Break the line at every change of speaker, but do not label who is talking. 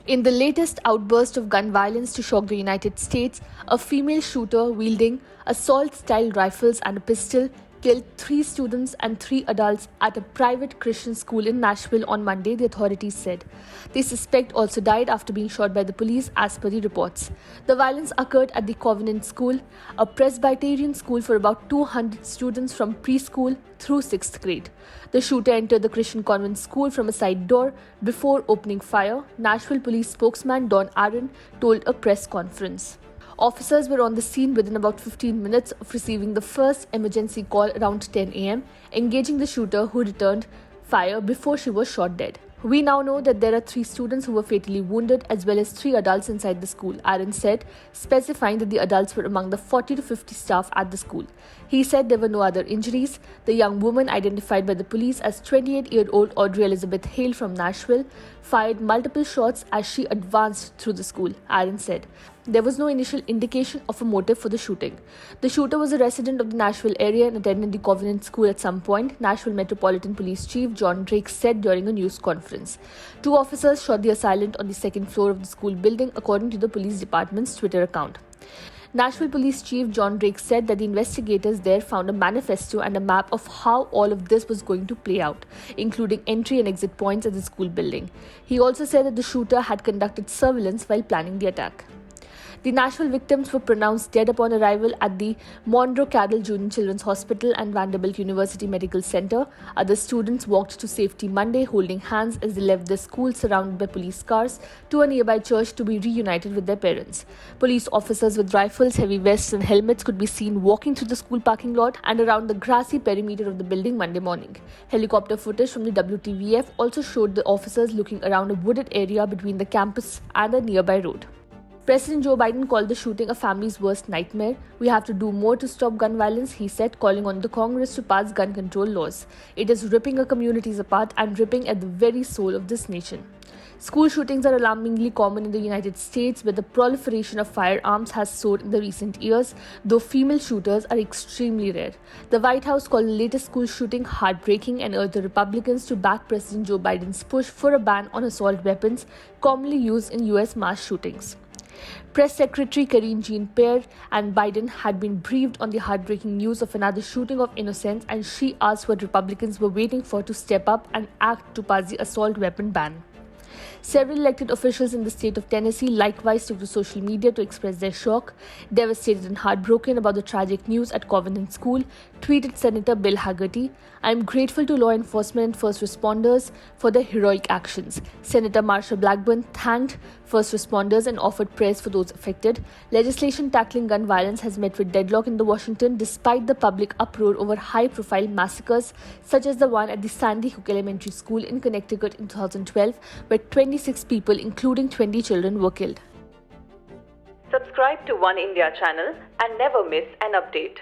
In the latest outburst of gun violence to shock the United States, a female shooter wielding assault-style rifles and a pistol killed 3 students and 3 adults at a private Christian school in Nashville on Monday, the authorities said. The suspect also died after being shot by the police, as per the reports. The violence occurred at the Covenant School, a Presbyterian school for about 200 students from preschool through 6th grade. The shooter entered the Christian convent school from a side door before opening fire, Nashville police spokesman Don Aaron told a press conference. Officers were on the scene within about 15 minutes of receiving the first emergency call around 10 a.m., engaging the shooter who returned fire before she was shot dead. We now know that there are 3 students who were fatally wounded as well as 3 adults inside the school, Aaron said, specifying that the adults were among the 40 to 50 staff at the school. He said there were no other injuries. The young woman, identified by the police as 28-year-old Audrey Elizabeth Hale from Nashville, fired multiple shots as she advanced through the school, Aaron said. There was no initial indication of a motive for the shooting. The shooter was a resident of the Nashville area and attended the Covenant School at some point, Nashville Metropolitan Police Chief John Drake said during a news conference. 2 officers shot the assailant on the 2nd floor of the school building, according to the police department's Twitter account. Nashville Police Chief John Drake said that the investigators there found a manifesto and a map of how all of this was going to play out, including entry and exit points at the school building. He also said that the shooter had conducted surveillance while planning the attack. The Nashville victims were pronounced dead upon arrival at the Monroe Cadell Jr. Children's Hospital and Vanderbilt University Medical Center. Other students walked to safety Monday, holding hands as they left the school surrounded by police cars to a nearby church to be reunited with their parents. Police officers with rifles, heavy vests and helmets could be seen walking through the school parking lot and around the grassy perimeter of the building Monday morning. Helicopter footage from the WTVF also showed the officers looking around a wooded area between the campus and a nearby road. President Joe Biden called the shooting a family's worst nightmare. We have to do more to stop gun violence, he said, calling on the Congress to pass gun control laws. It is ripping our communities apart and ripping at the very soul of this nation. School shootings are alarmingly common in the United States, where the proliferation of firearms has soared in the recent years, though female shooters are extremely rare. The White House called the latest school shooting heartbreaking and urged the Republicans to back President Joe Biden's push for a ban on assault weapons commonly used in U.S. mass shootings. Press Secretary Karine Jean-Pierre and Biden had been briefed on the heartbreaking news of another shooting of innocents, and she asked what Republicans were waiting for to step up and act to pass the assault weapon ban. Several elected officials in the state of Tennessee likewise took to social media to express their shock. Devastated and heartbroken about the tragic news at Covenant School, tweeted Senator Bill Hagerty, "I am grateful to law enforcement and first responders for their heroic actions." Senator Marsha Blackburn thanked first responders and offered prayers for those affected. Legislation tackling gun violence has met with deadlock in Washington despite the public uproar over high-profile massacres such as the one at the Sandy Hook Elementary School in Connecticut in 2012, where 26 people, including 20 children, were killed.
Subscribe to Oneindia channel and never miss an update.